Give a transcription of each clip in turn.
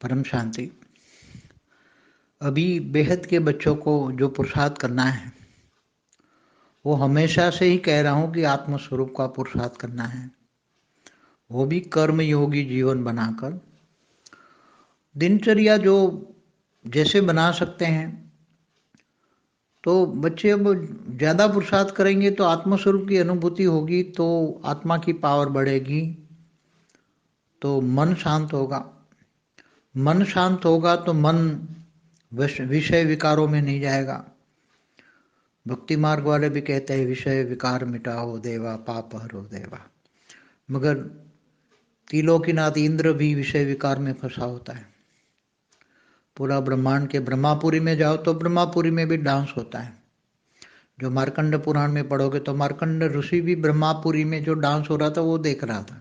परम शांति। अभी बेहद के बच्चों को जो पुरुषार्थ करना है वो हमेशा से ही कह रहा हूं कि आत्मस्वरूप का पुरुषार्थ करना है, वो भी कर्म योगी जीवन बनाकर। दिनचर्या जो जैसे बना सकते हैं, तो बच्चे अब ज़्यादा पुरुषार्थ करेंगे तो आत्मस्वरूप की अनुभूति होगी, तो आत्मा की पावर बढ़ेगी, तो मन शांत होगा। मन शांत होगा तो मन विषय विकारों में नहीं जाएगा। भक्ति मार्ग वाले भी कहते हैं विषय विकार मिटाओ देवा पाप हरो देवा, मगर त्रिलोकीनाथ इंद्र भी विषय विकार में फंसा होता है। पूरा ब्रह्मांड के ब्रह्मापुरी में जाओ तो ब्रह्मापुरी में भी डांस होता है। जो मार्कंड पुराण में पढ़ोगे तो मार्कंड ऋषि भी ब्रह्मापुरी में जो डांस हो रहा था वो देख रहा था।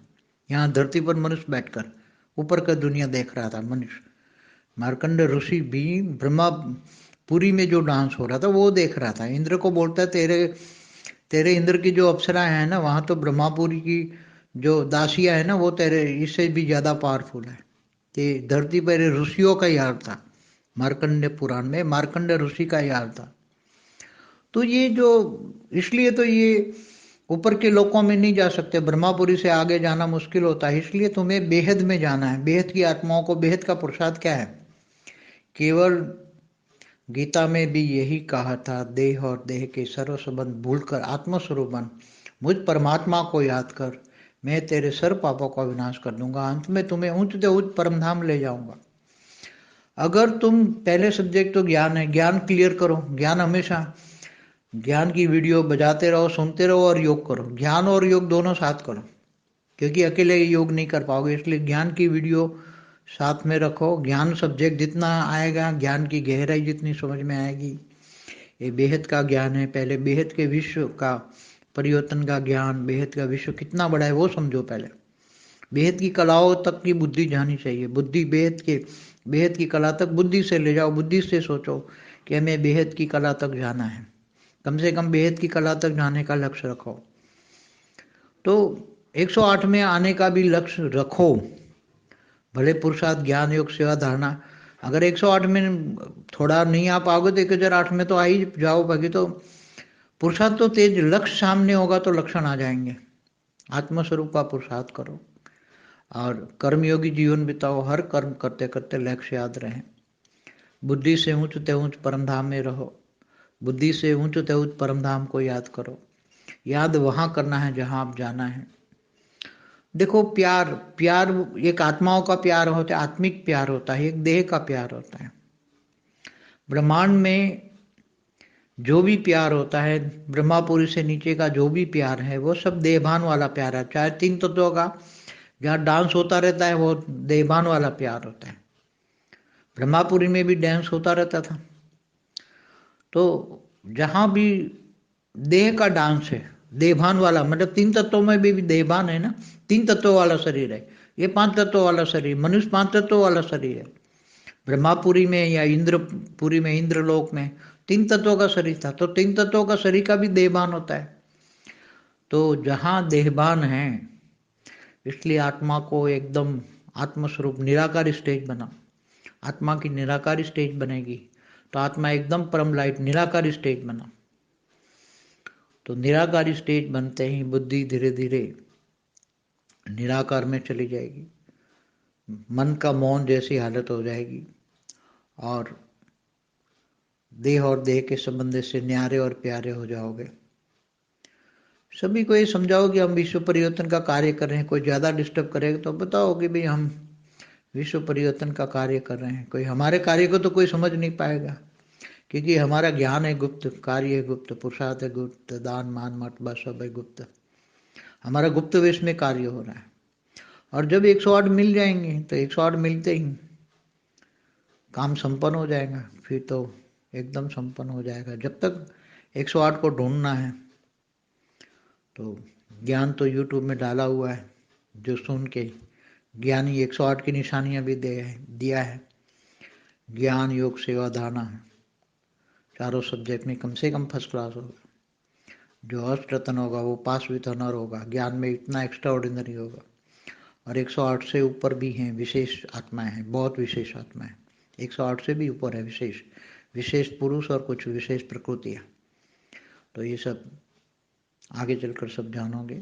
यहाँ धरती पर मनुष्य बैठकर ऊपर का दुनिया देख रहा था मनुष्य। मार्कंड ऋषि भी ब्रह्मापुरी में जो डांस हो रहा था वो देख रहा था। इंद्र को बोलता है तेरे तेरे इंद्र की जो अप्सराएं हैं ना, वहां तो ब्रह्मापुरी की जो दासियां है ना, वो तेरे इससे भी ज्यादा पावरफुल है। कि धरती पर ऋषियों का यार था। मार्कंड पुराण में मार्कंड ऋषि का यार था। तो ये जो इसलिए तो ये ऊपर के लोकों में नहीं जा सकते, ब्रह्मापुरी से आगे जाना मुश्किल होता है। इसलिए तुम्हें बेहद में जाना है। बेहद की आत्माओं को बेहद का पुरुषार्थ क्या है? केवल गीता में भी यही कहा था, देह और देह के सर्व संबंध भूलकर आत्मस्वरूप बन, मुझ परमात्मा को याद कर, मैं तेरे सर्व पापों का विनाश कर दूंगा, अंत में तुम्हें उच्च से उच्च परम धाम ले जाऊंगा। अगर तुम पहले सब्जेक्ट तो ज्ञान है, ज्ञान क्लियर करो। ज्ञान हमेशा ज्ञान की वीडियो बजाते रहो, सुनते रहो और योग करो। ज्ञान और योग दोनों साथ करो, क्योंकि अकेले योग नहीं कर पाओगे। इसलिए ज्ञान की वीडियो साथ में रखो। ज्ञान सब्जेक्ट जितना आएगा, ज्ञान की गहराई जितनी समझ में आएगी। ये बेहद का ज्ञान है। पहले बेहद के विश्व का परिवर्तन का ज्ञान, बेहद का विश्व कितना बड़ा है वो समझो। पहले बेहद की कलाओं तक की बुद्धि जानी चाहिए। बुद्धि बेहद की कला तक बुद्धि से ले जाओ। बुद्धि से सोचो कि हमें बेहद की कला तक जाना है। कम से कम बेहद की कला तक जाने का लक्ष्य रखो। तो 108 में आने का भी लक्ष्य रखो। भले पुरुषार्थ ज्ञान योग सेवा धारणा, अगर 108 में थोड़ा नहीं आ पाओगे तो 1008 में तो आ ही जाओ। बाकी तो पुरुषार्थ तो तेज, लक्ष्य सामने होगा तो लक्षण आ जाएंगे। आत्मस्वरूप का पुरुषार्थ करो और कर्मयोगी जीवन बिताओ। हर कर्म करते करते लक्ष्य याद रहे। बुद्धि से ऊंच ते ऊंच परम धाम में रहो। बुद्धि से ऊंच ते ऊंच परम धाम को याद करो। याद वहां करना है जहां आप जाना है। देखो, प्यार प्यार एक आत्माओं का प्यार होता है, आत्मिक प्यार होता है, एक देह का प्यार होता है। ब्रह्मांड में जो भी प्यार होता है, ब्रह्मापुरी से नीचे का जो भी प्यार है, वो सब देहभान वाला प्यार है। चाहे तीन तत्वों का जहाँ डांस होता रहता है वो देहभान वाला प्यार होता है। ब्रह्मापुरी में भी डांस होता रहता था। तो जहाँ भी देह का डांस है, देहभान वाला, मतलब तीन तत्वों में भी देहभान है ना। तीन तत्वों वाला शरीर है ये, पांच तत्वों वाला शरीर, मनुष्य पांच तत्वों वाला शरीर है। ब्रह्मापुरी में या इंद्रपुरी में, इंद्रलोक में तीन तत्वों का शरीर था। तो तीन तत्वों का शरीर का भी देहभान होता है। तो जहाँ देहभान है, इसलिए आत्मा को एकदम आत्मस्वरूप निराकार स्टेज बना। आत्मा की निराकार स्टेज बनेगी तो आत्मा एकदम परम लाइट निराकार स्टेज बना। तो निराकार स्टेज बनते ही बुद्धि धीरे धीरे निराकार में चली जाएगी। मन का मौन जैसी हालत हो जाएगी और देह और देह के संबंध से न्यारे और प्यारे हो जाओगे। सभी को ये समझाओ कि हम विश्व परिवर्तन का कार्य कर रहे हैं। कोई ज़्यादा डिस्टर्ब करेगा तो बताओ कि भाई हम विश्व परिवर्तन का कार्य कर रहे हैं। कोई हमारे कार्य को तो कोई समझ नहीं पाएगा, क्योंकि हमारा ज्ञान है गुप्त, कार्य है गुप्त, पुरुषार्थ है गुप्त, दान मान मर्तबा सब है गुप्त। हमारा गुप्त वेश में कार्य हो रहा है। और जब 108 मिल जाएंगे तो 108 मिलते ही काम संपन्न हो जाएगा। फिर तो एकदम संपन्न हो जाएगा। जब तक 108 को ढूंढना है तो ज्ञान तो यूट्यूब में डाला हुआ है, जो सुन के ज्ञानी 108 की निशानियां भी दिया है। ज्ञान योग सेवा धारणा, चारों सब्जेक्ट में कम से कम फर्स्ट क्लास होगा। जो अष्टरत्न होगा वो पास विथ ऑनर होगा। ज्ञान में इतना एक्स्ट्रा ऑर्डिनरी होगा। और 108 से ऊपर भी हैं विशेष आत्माएं हैं, बहुत विशेष आत्माएं। 108 से भी ऊपर है विशेष विशेष पुरुष और कुछ विशेष प्रकृतियां। तो ये सब आगे चलकर सब जानोगे।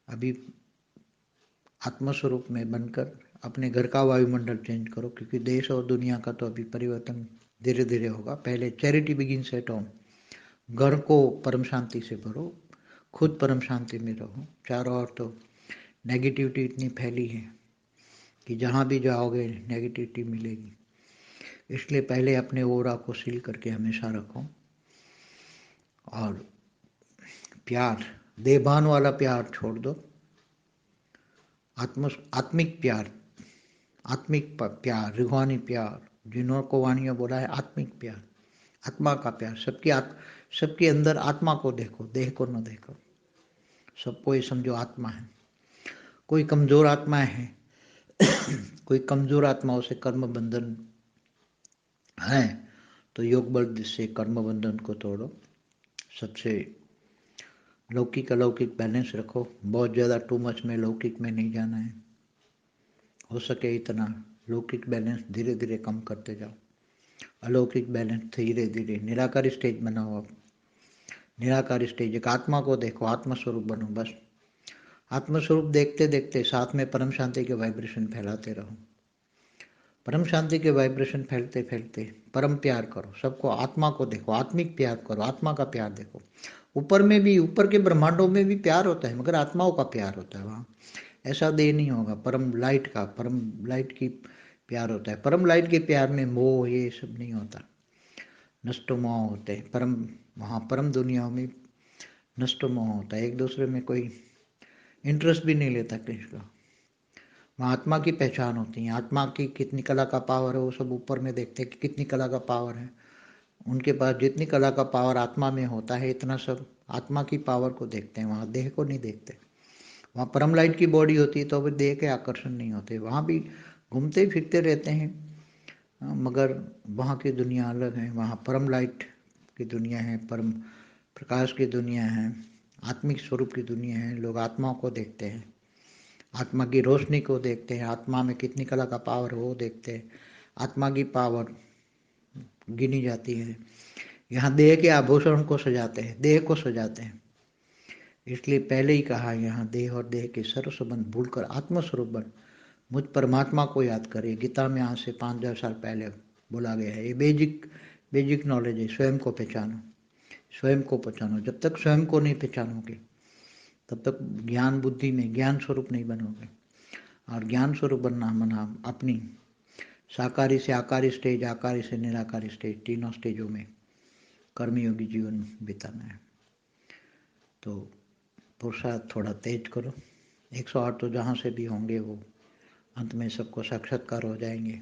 अभी आत्मस्वरूप में बनकर अपने घर का वायुमंडल चेंज करो, क्योंकि देश और दुनिया का तो अभी परिवर्तन धीरे धीरे होगा। पहले चैरिटी बिगिंस एट होम। घर को परम शांति से भरो, खुद परम शांति में रहो। चारों ओर तो नेगेटिविटी इतनी फैली है कि जहाँ भी जाओगे नेगेटिविटी मिलेगी। इसलिए पहले अपने ओरा को सील करके हमेशा रखो। और प्यार, देहभान वाला प्यार छोड़ दो। आत्मिक प्यार, आत्मिक प्यार, रूहानी प्यार, जिन्हों को वाणियों बोला है आत्मिक प्यार, आत्मा का प्यार। सबके अंदर आत्मा को देखो, देह को न देखो। सबको ये समझो आत्मा है। कोई कमजोर आत्मा है कोई कमजोर आत्माओं से कर्म बंधन है, तो योग बल से कर्म बंधन को तोड़ो। सबसे लौकिक अलौकिक बैलेंस रखो। बहुत ज़्यादा टू मच में लौकिक में नहीं जाना है। हो सके इतना लौकिक बैलेंस धीरे धीरे कम करते जाओ। अलौकिक बैलेंस धीरे धीरे निराकार स्टेज बनाओ। आप निराकार स्टेज, एक आत्मा को देखो, आत्मस्वरूप बनो। बस आत्मस्वरूप देखते देखते साथ में परम शांति के वाइब्रेशन फैलाते रहो। परम शांति के वाइब्रेशन फैलते फैलते परम प्यार करो। सबको, आत्मा को देखो, आत्मिक प्यार करो, आत्मा का प्यार देखो। ऊपर में भी, ऊपर के ब्रह्मांडों में भी प्यार होता है, मगर आत्माओं का प्यार होता है वहाँ। ऐसा देह नहीं होगा। परम लाइट का, परम लाइट की प्यार होता है। परम लाइट के प्यार में मोह ये सब नहीं होता। नष्ट मोह होते हैं परम, वहाँ परम दुनिया में नष्ट मोह होता है। एक दूसरे में कोई इंटरेस्ट भी नहीं लेता किसी का। वहाँ आत्मा की पहचान होती है। आत्मा की कितनी कला का पावर है वो सब ऊपर में देखते हैं कि कितनी कला का पावर है उनके पास। जितनी कला का पावर आत्मा में होता है, इतना सब आत्मा की पावर को देखते हैं, वहाँ देह को नहीं देखते। वहाँ परम लाइट की बॉडी होती है तो भी देह के आकर्षण नहीं होते। वहाँ भी घूमते फिरते रहते हैं, मगर वहाँ की दुनिया अलग है। वहाँ परम लाइट की दुनिया है, परम प्रकाश की दुनिया है, आत्मिक स्वरूप की दुनिया है। लोग आत्माओं को देखते हैं, आत्मा की रोशनी को देखते हैं, आत्मा में कितनी कला का पावर वो देखते हैं। आत्मा की पावर गिनी जाती है। यहाँ देह के आभूषण को सजाते हैं, देह को सजाते हैं। इसलिए पहले ही कहा, यहाँ देह और देह के सर्व संबंध भूलकर आत्मस्वरूप बन मुझ परमात्मा को याद करिए। गीता में आज से 5000 साल पहले बोला गया है। ये बेजिक नॉलेज है। स्वयं को पहचानो, स्वयं को पहचानो। जब तक स्वयं को नहीं पहचानोगे तब तक ज्ञान बुद्धि में ज्ञान स्वरूप नहीं बनोगे। और ज्ञान स्वरूप बनना मना अपनी साकारी से आकारी स्टेज, आकारी से निराकारी स्टेज, तीनों स्टेजों में कर्मयोगी जीवन बिताना है। तो पुरुषार्थ थोड़ा तेज करो। 108 तो जहाँ से भी होंगे वो अंत में सबको साक्षात्कार हो जाएंगे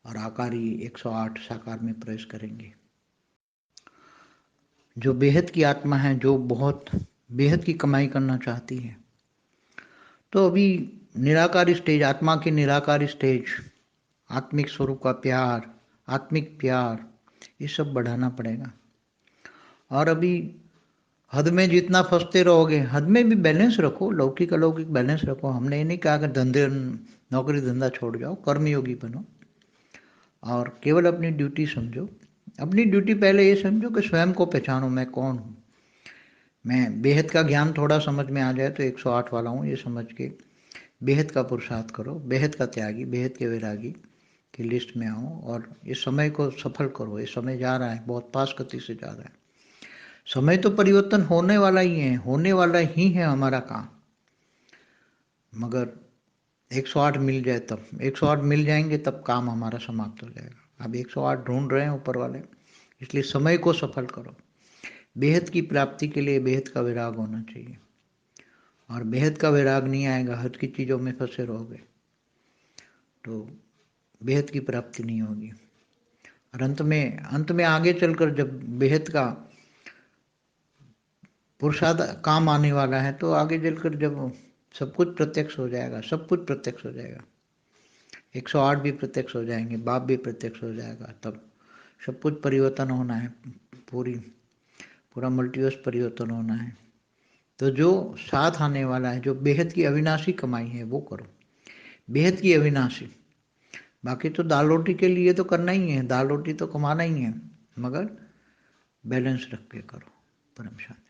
और आकारी 108 साकार में प्रवेश करेंगे। जो बेहद की आत्मा है, जो बहुत बेहद की कमाई करना चाहती है, तो अभी निराकार स्टेज, आत्मा की निराकार स्टेज, आत्मिक स्वरूप का प्यार, आत्मिक प्यार, ये सब बढ़ाना पड़ेगा। और अभी हद में जितना फंसते रहोगे, हद में भी बैलेंस रखो, लौकिक अलौकिक बैलेंस रखो। हमने ये नहीं कहा कि धंधे नौकरी धंधा छोड़ जाओ, कर्मयोगी बनो और केवल अपनी ड्यूटी समझो। अपनी ड्यूटी पहले ये समझो कि स्वयं को पहचानो, मैं कौन हूँ। मैं बेहद का ज्ञान थोड़ा समझ में आ जाए तो 108 वाला हूँ ये समझ के बेहद का पुरुषार्थ करो, बेहद का त्यागी, बेहद के वैरागी की लिस्ट में आओ और इस समय को सफल करो। ये समय जा रहा है, बहुत पास गति से जा रहा है। समय तो परिवर्तन होने वाला ही है, होने वाला ही है हमारा काम। मगर 108 मिल जाए तब, 108 मिल जाएंगे तब काम हमारा समाप्त हो जाएगा। अब 108 ढूंढ रहे हैं ऊपर वाले, इसलिए समय को सफल करो। बेहद की प्राप्ति के लिए बेहद का वैराग होना चाहिए, और बेहद का वैराग नहीं आएगा, हद की चीज़ों में फंसे रहोगे तो बेहद की प्राप्ति नहीं होगी। और अंत में आगे चलकर जब बेहद का पुरुषार्थ काम आने वाला है तो आगे चलकर जब सब कुछ प्रत्यक्ष हो जाएगा, सब कुछ प्रत्यक्ष हो जाएगा। 108 भी प्रत्यक्ष हो जाएंगे, बाप भी प्रत्यक्ष हो जाएगा। तब सब कुछ परिवर्तन होना है, पूरा मल्टीवर्स परिवर्तन होना है। तो जो साथ आने वाला है, जो बेहद की अविनाशी कमाई है वो करो, बेहद की अविनाशी। बाकी तो दाल रोटी के लिए तो करना ही है, दाल रोटी तो कमाना ही है, मगर बैलेंस रख के करो। परम शांति।